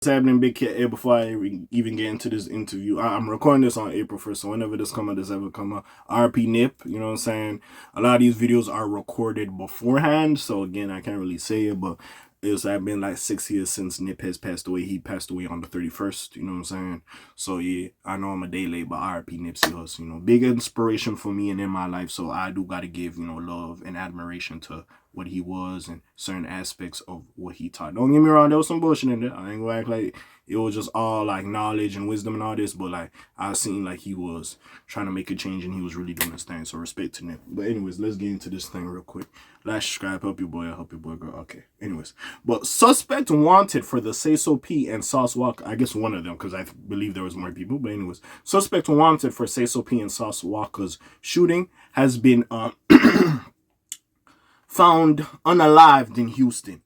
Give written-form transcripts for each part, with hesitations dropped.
Happening, Big Cat? Before I even get into this interview, I'm recording this on April 1st, so whenever this ever come up, RP Nip, you know what I'm saying? A lot of these videos are recorded beforehand, so again, I can't really say it, but it's been like 6 years since Nip has passed away. He passed away on the 31st, you know what I'm saying? So yeah, I know I'm a day late, but RP Nipsey Hussle, big inspiration for me and in my life, so I do gotta give, love and admiration to what he was and certain aspects of what he taught. Don't get me wrong, there was some bullshit in there. I ain't gonna act like it was just all like knowledge and wisdom and all this, but like I seen like he was trying to make a change and he was really doing his thing. So respect to him. But anyways, let's get into this thing real quick. Like, subscribe, help your boy, help your boy girl. Okay. Anyways, but suspect wanted for the Sayso P and Sauce Walka. I guess one of them, because I believe there was more people. But anyways, suspect wanted for Sayso P and Sauce Walka's shooting has been found unalived in Houston.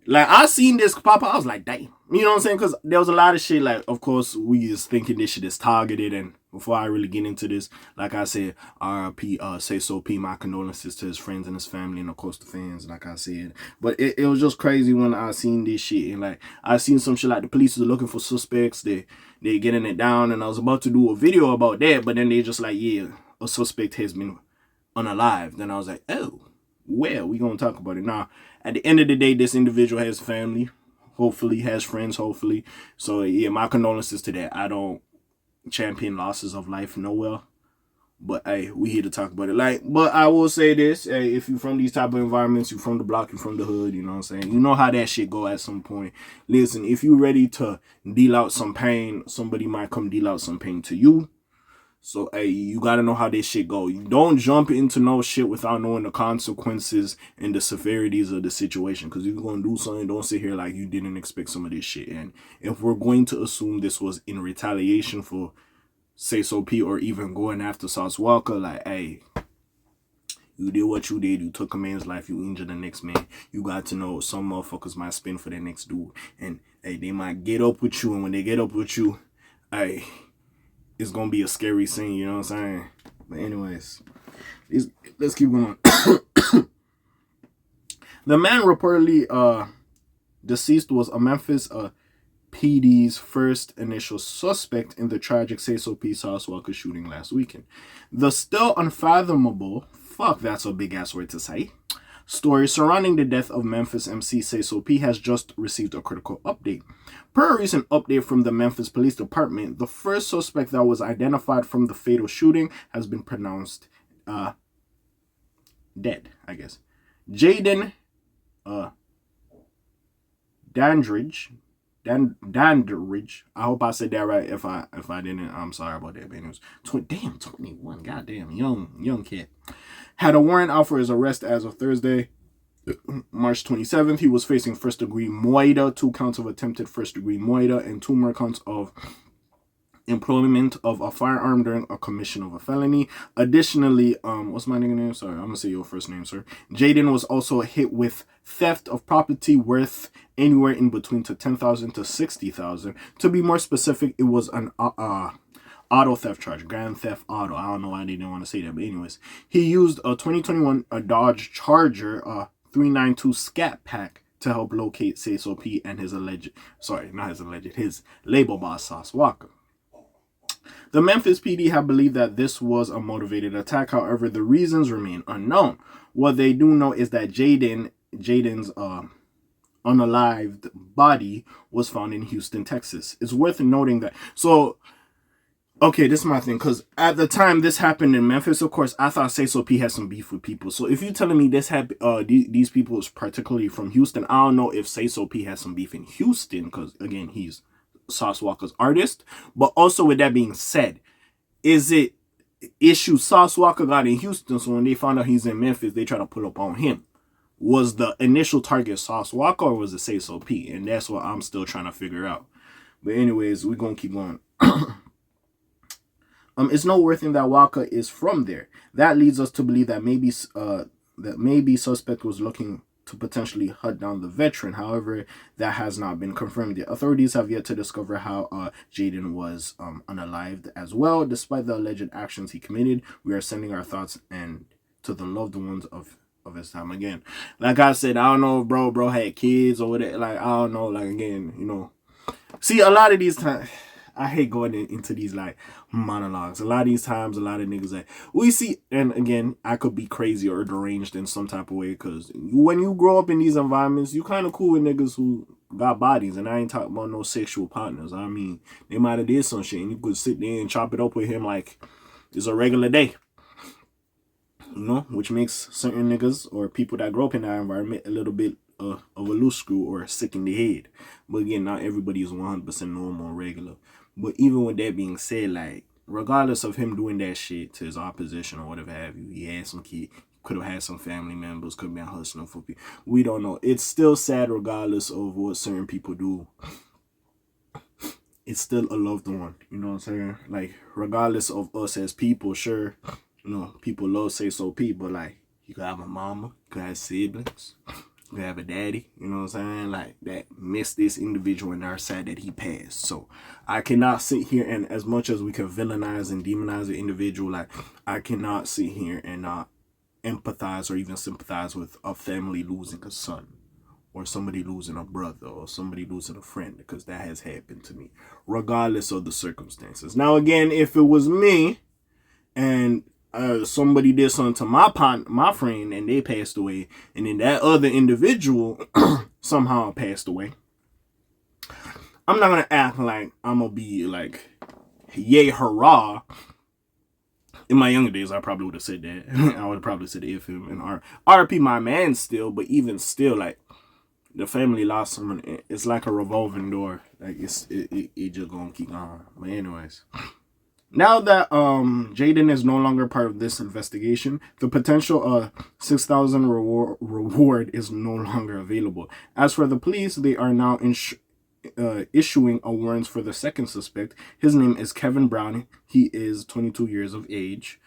Like, I seen this pop up, I was like, damn. You know what I'm saying? Because there was a lot of shit, like, of course, we is thinking this shit is targeted. And before I really get into this, like I said, RP, Sayso P, my condolences to his friends and his family, and of course the fans, like I said. But it was just crazy when I seen this shit. And like, I seen some shit like the police is looking for suspects. They getting it down. And I was about to do a video about that. But then they just like, yeah, a suspect has been unalived. And I was like, oh. Well, we gonna talk about it now. At the end of the day, this individual has family, hopefully has friends, hopefully. So yeah, my condolences to that. I don't champion losses of life nowhere, but hey, we here to talk about it. Like, but I will say this: hey, if you from these type of environments, you from the block, you from the hood, you know what I'm saying. You know how that shit go at some point. Listen, if you ready to deal out some pain, somebody might come deal out some pain to you. So, hey, you gotta know how this shit go. You don't jump into no shit without knowing the consequences and the severities of the situation. Because if you're gonna do something, don't sit here like you didn't expect some of this shit. And if we're going to assume this was in retaliation for Sayso P or even going after Sauce Walka, like, hey, you did what you did. You took a man's life. You injured the next man. You got to know some motherfuckers might spin for that next dude. And, hey, they might get up with you. And when they get up with you, hey, it's gonna be a scary scene, you know what I'm saying? But anyways, let's keep going. The man reportedly deceased was a Memphis PD's first initial suspect in the tragic Sayso P Sauce Walka shooting last weekend. The still unfathomable, fuck that's a big ass word to say, story surrounding the death of Memphis MC Sayso P has just received a critical update. Per a recent update from the Memphis Police Department, the first suspect that was identified from the fatal shooting has been pronounced dead, I guess. Jaden Dandridge. Dandridge. I hope I said that right. If I didn't, I'm sorry about that. But it was 21. Goddamn, young kid. Had a warrant out for his arrest as of Thursday, March 27th. He was facing first-degree murder, 2 counts of attempted first-degree murder, and 2 more counts of employment of a firearm during a commission of a felony. Additionally, what's my nigga name? Sorry, I'm gonna say your first name, sir. Jaden was also hit with theft of property worth anywhere in between to $10,000 to $60,000. To be more specific, it was an auto theft charge, grand theft auto. I don't know why they didn't want to say that, but anyways, he used a 2021 Dodge Charger 392 Scat Pack to help locate Sayso P and his his label boss Sauce Walka. The Memphis PD have believed that this was a motivated attack. However, the reasons remain unknown. What they do know is that Jaden's unalived body was found in Houston, Texas. It's worth noting that. So, okay, this is my thing, because at the time this happened in Memphis, of course, I thought Sayso P had some beef with people. So if you're telling me this happened, these people is particularly from Houston, I don't know if Sayso P has some beef in Houston, because again, he's Sauce Walka's artist. But also, with that being said, is it issue Sauce Walka got in Houston, so when they found out he's in Memphis, they try to pull up on him? Was the initial target Sauce Walka, or was it Sayso P? And that's what I'm still trying to figure out. But anyways, we're gonna keep going. It's noteworthy that Walka is from there. That leads us to believe that maybe suspect was looking to potentially hunt down the veteran. However, that has not been confirmed yet. Authorities have yet to discover how Jaden was unalived as well. Despite the alleged actions he committed, we are sending our thoughts and to the loved ones of his time. Again, like I said, I don't know if bro had kids or whatever. Like, I don't know. Like, again, See, a lot of these times, I hate going into these like monologues. A lot of these times, a lot of niggas like we see, and again, I could be crazy or deranged in some type of way because when you grow up in these environments, you kind of cool with niggas who got bodies, and I ain't talking about no sexual partners. I mean, they might have did some shit, and you could sit there and chop it up with him like it's a regular day. You know, which makes certain niggas or people that grow up in that environment a little bit of a loose screw or sick in the head. But again, not everybody is 100% normal or regular. But even with that being said, like, regardless of him doing that shit to his opposition or whatever have you, he had some kid, could have had some family members, could have been hustling for people. We don't know. It's still sad regardless of what certain people do. It's still a loved one. You know what I'm saying? Like, regardless of us as people, sure, you know, people love Sayso P, but like, you could have a mama, you could have siblings, you could have a daddy, you know what I'm saying? Like, that missed this individual and are sad that he passed. So, I cannot sit here and, as much as we can villainize and demonize the individual, like, I cannot sit here and not empathize or even sympathize with a family losing a son, or somebody losing a brother, or somebody losing a friend, because that has happened to me, regardless of the circumstances. Now, again, if it was me and somebody did something to my friend and they passed away, and then that other individual somehow passed away, I'm not gonna act like I'm gonna be like, yay hurrah. In my younger days, I probably would have said that. I would have probably said if him and RP my man still, but even still, like, the family lost someone. It's like a revolving door. Like, it just gonna keep going. But anyways, now that Jaden is no longer part of this investigation, the potential $6,000 reward is no longer available. As for the police, they are now issuing a warrant for the second suspect. His name is Kevin Brown. He is 22 years of age.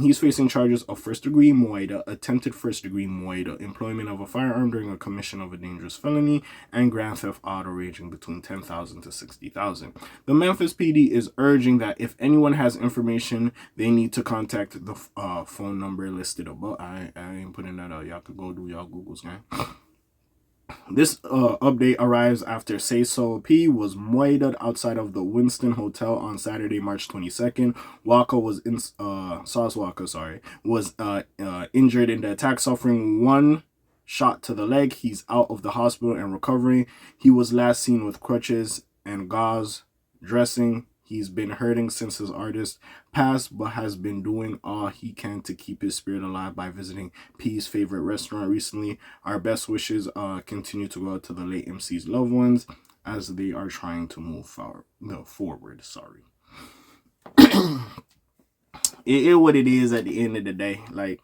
He's facing charges of first-degree moida, attempted first-degree moida, employment of a firearm during a commission of a dangerous felony, and grand theft auto ranging between $10,000 to $60,000. The Memphis PD is urging that if anyone has information, they need to contact the phone number listed above. I ain't putting that out. Y'all could go do y'all Googles, gang. This update arrives after Sayso P was moided outside of the Winston Hotel on Saturday, March 22nd. Walka was Sauce Walka, was injured in the attack, suffering one shot to the leg. He's out of the hospital and recovering. He was last seen with crutches and gauze, dressing. He's been hurting since his artist passed, but has been doing all he can to keep his spirit alive by visiting P's favorite restaurant recently. Our best wishes continue to go out to the late MC's loved ones as they are trying to move forward. Sorry. It is what it is at the end of the day. Like,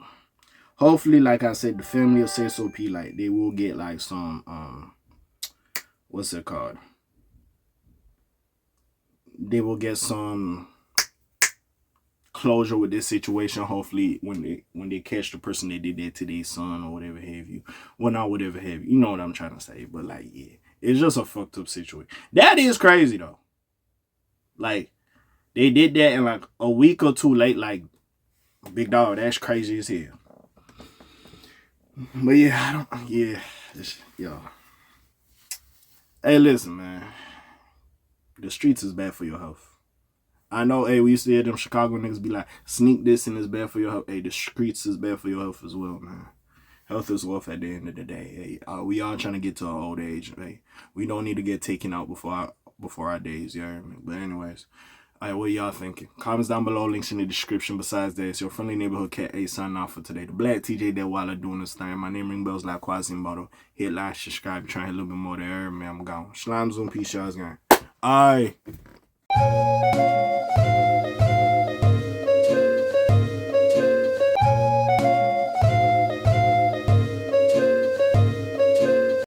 hopefully, like I said, the family of Sayso P, like, they will get like some what's it called? They will get some closure with this situation. Hopefully, when they catch the person they did that to their son or whatever have you. Well, not whatever have you. You know what I'm trying to say. But like, yeah, it's just a fucked up situation. That is crazy though. Like, they did that in like a week or two late. Like, big dog, that's crazy as hell. But yeah, yo. Hey, listen, man. The streets is bad for your health. I know, hey, we used to hear them Chicago niggas be like, sneak this and it's bad for your health. Hey, the streets is bad for your health as well, man. Health is wealth at the end of the day. Hey, we all trying to get to our old age. Hey, we don't need to get taken out before our days, you hear me? But anyways, alright, what y'all thinking? Comments down below, links in the description. Besides that, it's your friendly neighborhood cat A signing off for today. The Black TJ that while I doing this thing. My name ring bells like Quasimodo. Hit like, subscribe, try to hit a little bit more there, man. I'm gone. Shalom, zoom, peace, y'all, gang. Aye.